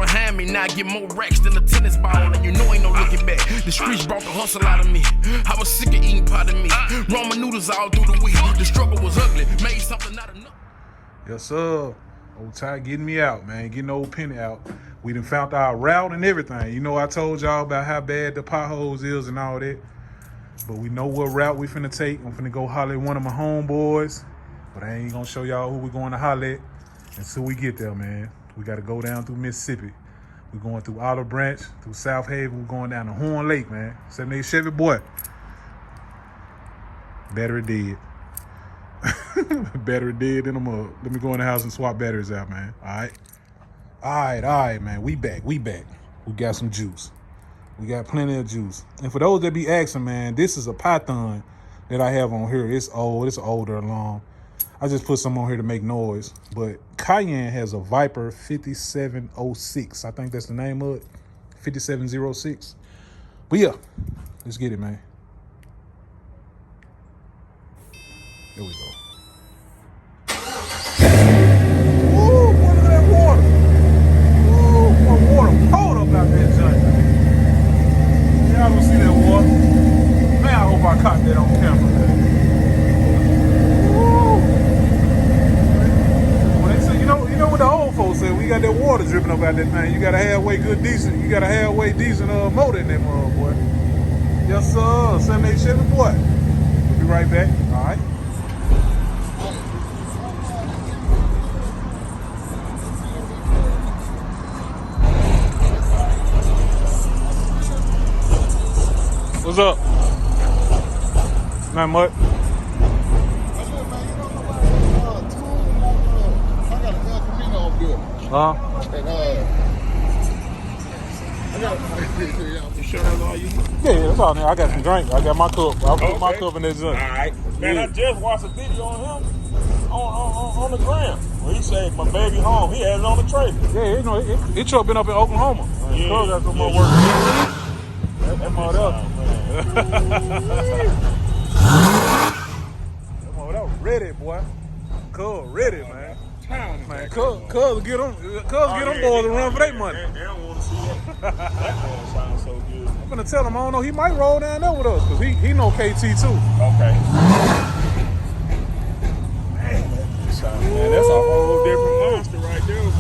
behind me, now I get more racks than a tennis ball, and you know ain't no looking back. The streets brought the hustle out of me. I was sick of eating pot of meat. Ramen noodles all through the week. The struggle was ugly, made something out of nothing. Yes, sir. Old Ty getting me out, man. Getting old Penny out. We done found our route and everything. You know, I told y'all about how bad the potholes is and all that. But we know what route we finna take. I'm finna go holler at one of my homeboys. But I ain't gonna show y'all who we going to holler at until we get there, man. We gotta go down through Mississippi. We're going through Olive Branch, through South Haven. We're going down to Horn Lake, man. 78 Chevy, boy. Battery dead. Battery dead in the mug. Let me go in the house and swap batteries out, man. All right, man. We back. We got some juice. We got plenty of juice. And for those that be asking, man, this is a Python that I have on here. It's old. It's older long. I just put some on here to make noise. But Cayenne has a Viper 5706. I think that's the name of it. 5706. But yeah, let's get it, man. There we go. Ooh, look at that water. Ooh, more water poured up out that joint, man. Y'all don't see that water. Man, I hope I caught that on camera, man. Ooh. Well, they say, you know what the old folks say, we got that water dripping up out that thing. You got a halfway decent motor in that mug, boy. Yes, sir. 78 Chevy, boy. We'll be right back. All right. What's up? Not much. I got an El Camino building. Huh? And I got You sure that's all you? Yeah, that's all. I got some drink. I got my cup. I'll put my cup in that drink. All right. Man, I just watched a video on him on the gram where he said my baby home. He had it on the trailer. Yeah, you know, it truck been up in Oklahoma. Yeah. Got some more work. That mother up. That mother up ready, boy. Cuz ready, man. Man, cuz get them boys to run for their money. They don't want to see that. That man sounds so good. I'm gonna tell him, I don't know, he might roll down there with us, because he know KT too. Okay. Man, that's a whole different monster right there, boy.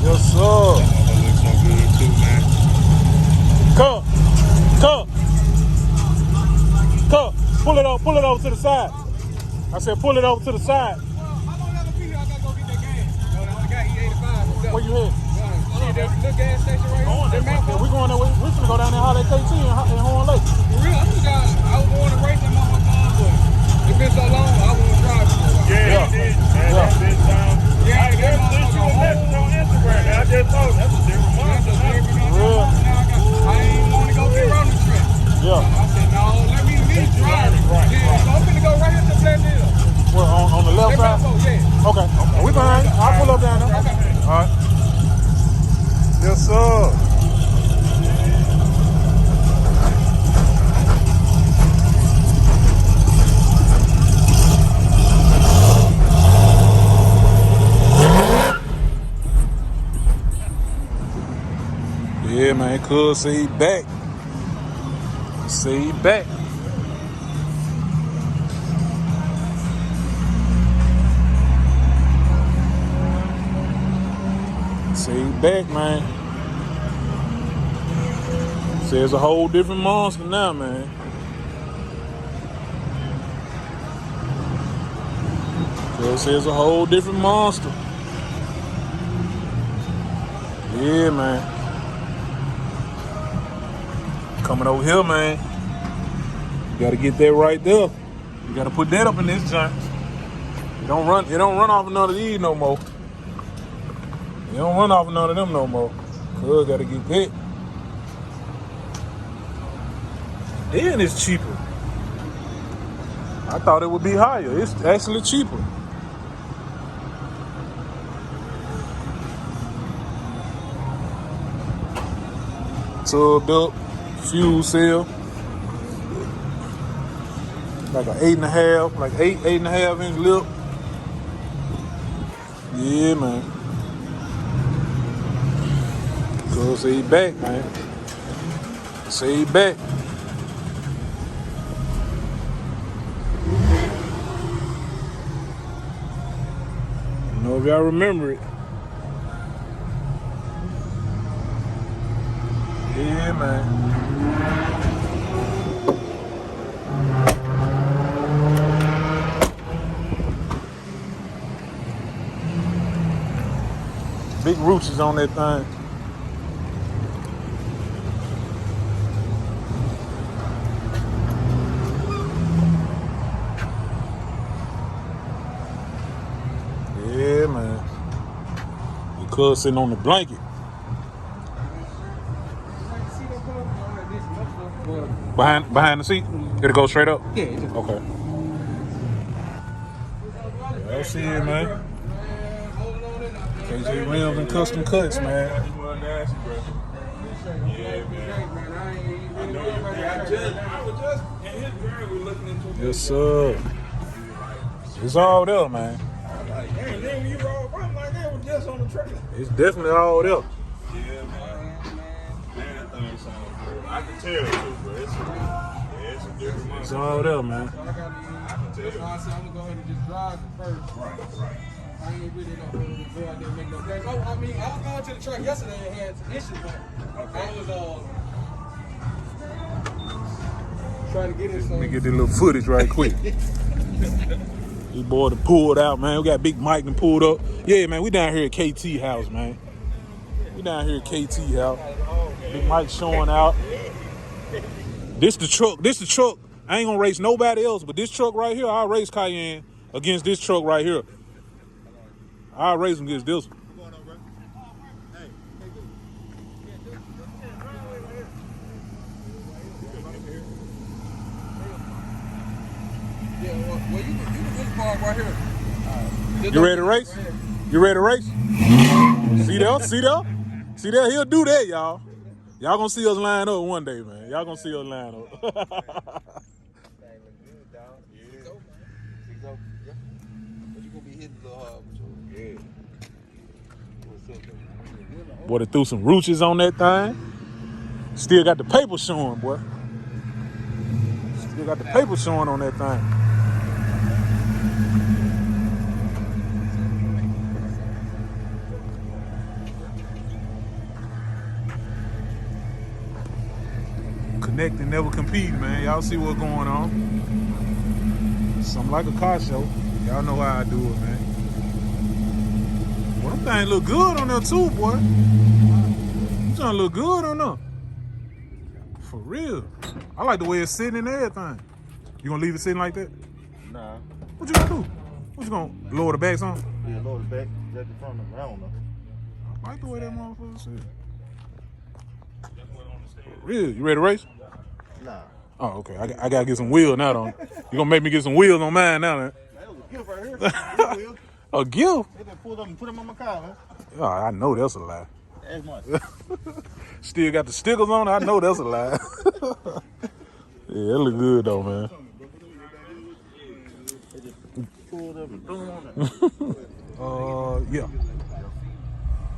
Yes, sir. That looks so good too, man. Pull it over to the side. I said pull it over to the side. How long y'all gonna be here? I gotta go get that gas. No, the guy, he 85. Where you headed? See that little gas station right here? Yeah, we going there. We finna go down there and holler at KT in Horn Lake. For real, I was going to race him on my car, but it's been so long, I won't drive it. Yeah, he did. Man, that bitch sounds. I just sent you a message on Instagram, and I just told you that's a different monster. Real. I ain't want to go get around the track. Yeah. I said, no, let me at least drive it. Right. Yeah, so I'm finna go right here to Flat Hill. What, on the left side? Yeah. Okay. We behind you. I'll pull up down there. Okay. All right. Yes, sir. Yeah, man. Cool. See you back. See you back. See you back, man. See, it's a whole different monster now, man. See, it's a whole different monster. Yeah, man. Coming over here, man. You gotta get that right there. You gotta put that up in this joint. It don't run off of none of these no more. You don't run off of none of them no more. Cuz gotta get that. And it's cheaper. I thought it would be higher. It's actually cheaper. Tubbed up, fuel cell. Like an 8.5, like 8.5 inch lip. Yeah, man. Go say he back, man. Say he back. I don't know if y'all remember it. Yeah, man. Big roots is on that thing. Yeah, man. The cuz sitting on the blanket. Behind the seat? It'll go straight up? Yeah. Okay. Yeah, I'll see you, man. KJ Rims and custom cuts, man. Yes, sir. It's all there, man. It's definitely all there. Yeah, man. I can tell too, bro. It's a different. It's all there, man. That's why I said I'm gonna go ahead and just drive it first. Right. I ain't really gonna go out there and make no plans. I mean, I was going to the track yesterday and had some issues, but I was trying to get in some. Let me get this little footage right quick. These boys done pulled out, man. We got Big Mike done pulled up. Yeah, man, we down here at KT house, man. We down here at KT house. Big Mike showing out. This the truck. I ain't gonna race nobody else, but this truck right here, I'll race Cayenne against this truck right here. I'll race him against this one. Yeah, well, you can just park right here. You ready to race? You ready to race? See there? He'll do that, y'all. Y'all gonna see us line up one day, man. Y'all gonna see us line up. Boy, they threw some roaches on that thing. Still got the paper showing, boy. Still got the paper showing on that thing. Connect and never compete, man. Y'all see what's going on. Something like a car show. Y'all know how I do it, man. Well, them things look good on there too, boy. Them trying to look good on there. For real. I like the way it's sitting and everything. You gonna leave it sitting like that? Nah. What you gonna do? What you gonna lower the backs on? Yeah, lower the back. That's the front of them. I don't know. I like the way that motherfucker sit. For real. You ready to race? Nah. Oh, okay. I gotta get some wheels now, though. You gonna make me get some wheels on mine now, man? That was a gift right here. A gift? They just pulled up and put them on my car, man. Oh, I know that's a lie. That's much. Still got the stickers on it. I know that's a lie. Yeah, that look good though, man. They just pulled up and threw them on there. Yeah.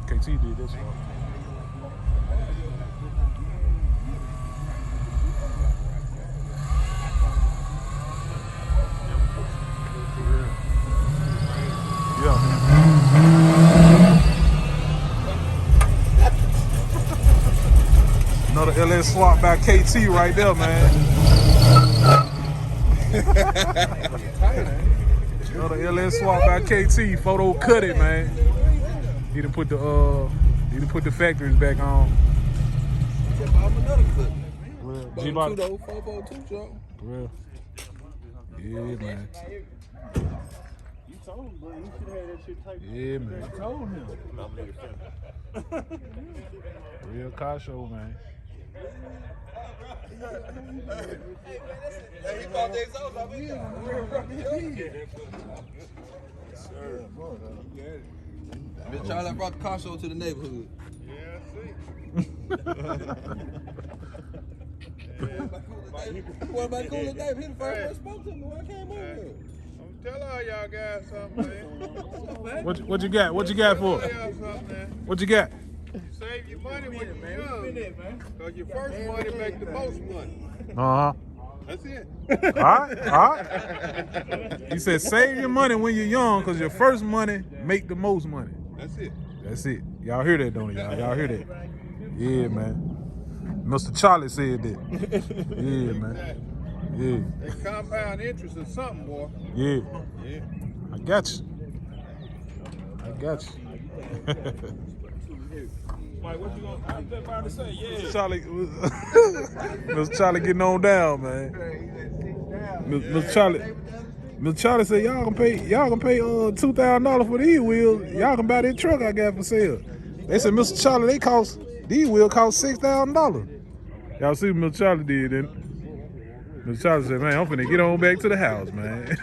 KT did this one. Yeah. Another LS swap by KT right there, man. Another LS swap by KT. Photo cut it, man. He done put the factories back on. G-Bot. 442 truck. Real. Yeah, man. You told him, bro. You should have had that shit typed. Yeah, man. I told him. Real Carshow, man. Hey, he bought the exhaust off here. Miss Charlie brought the Carshow to the neighborhood. Yeah, What about cool today? He the first one spoke to me when I came over here. Tell all y'all guys something, man. What you got? What you got for? Tell y'all something, man. What you got? You save your money when you're young, because your first money make the most money. Uh-huh. That's it. All right. You said save your money when you're young, because your first money make the most money. That's it. That's it. Y'all hear that, don't y'all? Y'all hear that? Yeah, man. Mr. Charlie said that. Yeah, man. Yeah. That compound interest is something, boy. Yeah. Yeah. I got you. I got you. Mike, what you gonna? I'm just about to say, yeah. Charlie, Mr. Charlie getting on down, man. Mr. Charlie said y'all can pay $2,000 for these wheels. Y'all can buy that truck I got for sale. They said, Mr. Charlie, these wheels cost $6,000. Y'all see what Mr. Charlie did, didn't it? Mr. Charlie said, man, I'm finna get on back to the house, man.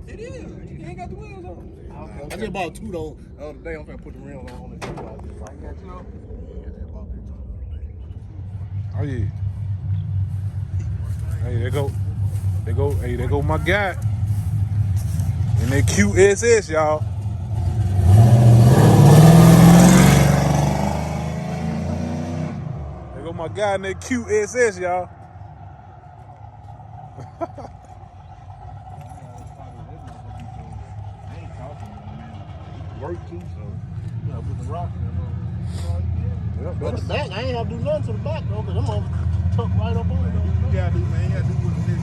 It is. You ain't got the wheels on. I just bought two though. The other day I'm finna put the rims on it. Oh yeah. Hey, there go my guy. In that QSS, y'all. There go my guy in that QSS, y'all. Work too, so you know, put the rock in there. But the back, I ain't have to do nothing to the back though, because I'm gonna tuck right up on it though. You gotta do, man. You gotta do what it is.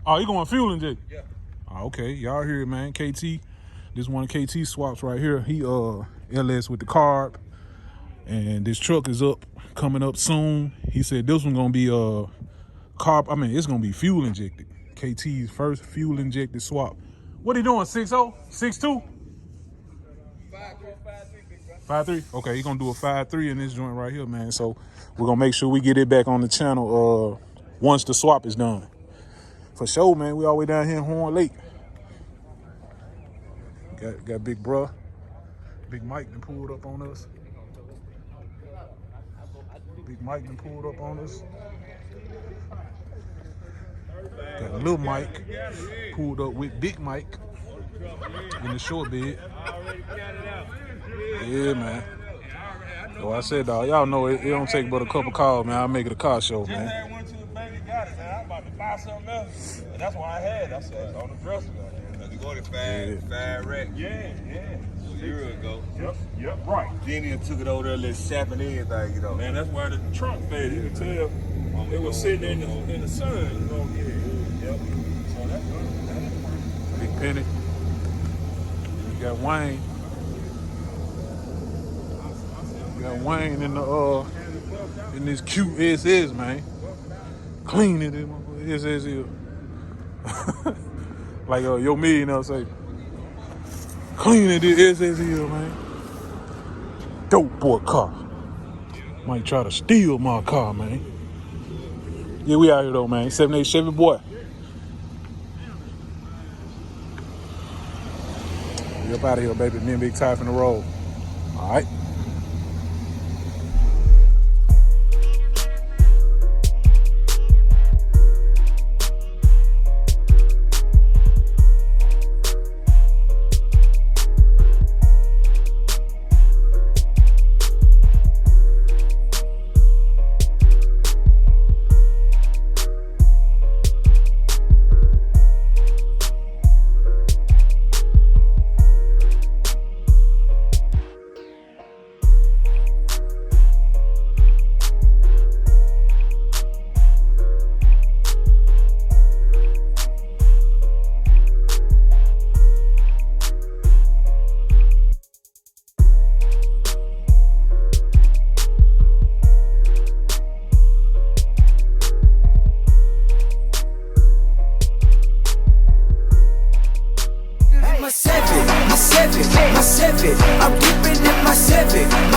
Oh, you going fuel inject? Yeah. Oh, okay, y'all hear it, man. KT, this one of KT swaps right here. He LS with the carb, and this truck is coming up soon. He said this one gonna be carb. I mean, it's gonna be fuel injected. KT's first fuel injected swap. What he doing? 6.0? 6.2? 5.3. Okay, he gonna do a 5.3 in this joint right here, man. So we're gonna make sure we get it back on the channel once the swap is done. For sure, man. We all the way down here in Horn Lake. Got big bruh. Big Mike done pulled up on us. Big Mike done pulled up on us. Got Lil Mike pulled up with Big Mike in the short bed. Yeah, man. So I said, dog, y'all know it don't take but a couple calls, man. I'll make it a car show, man. Just had one to the bank and got it. I'm about to buy something else. And that's why I had. I said, on the dresser. You go to five rack. Yeah. A year ago. Yep, right. Jenny took it over there, let's sap and everything, you know. Man, that's why the trunk faded. You can tell it was sitting in the sun. You know, Yep. So that's good. Big Penny. We got Wayne. We got Wayne in this QSS, man. Clean it, SS here. Like your millionaire say. Clean it, SS here, man. Dope boy car. Might try to steal my car, man. Yeah, we out here though, man. 78 Chevy boy. We up out of here, baby. Me and Big Ty in the road. All right. My seven, I'm dipping in my seven. I'm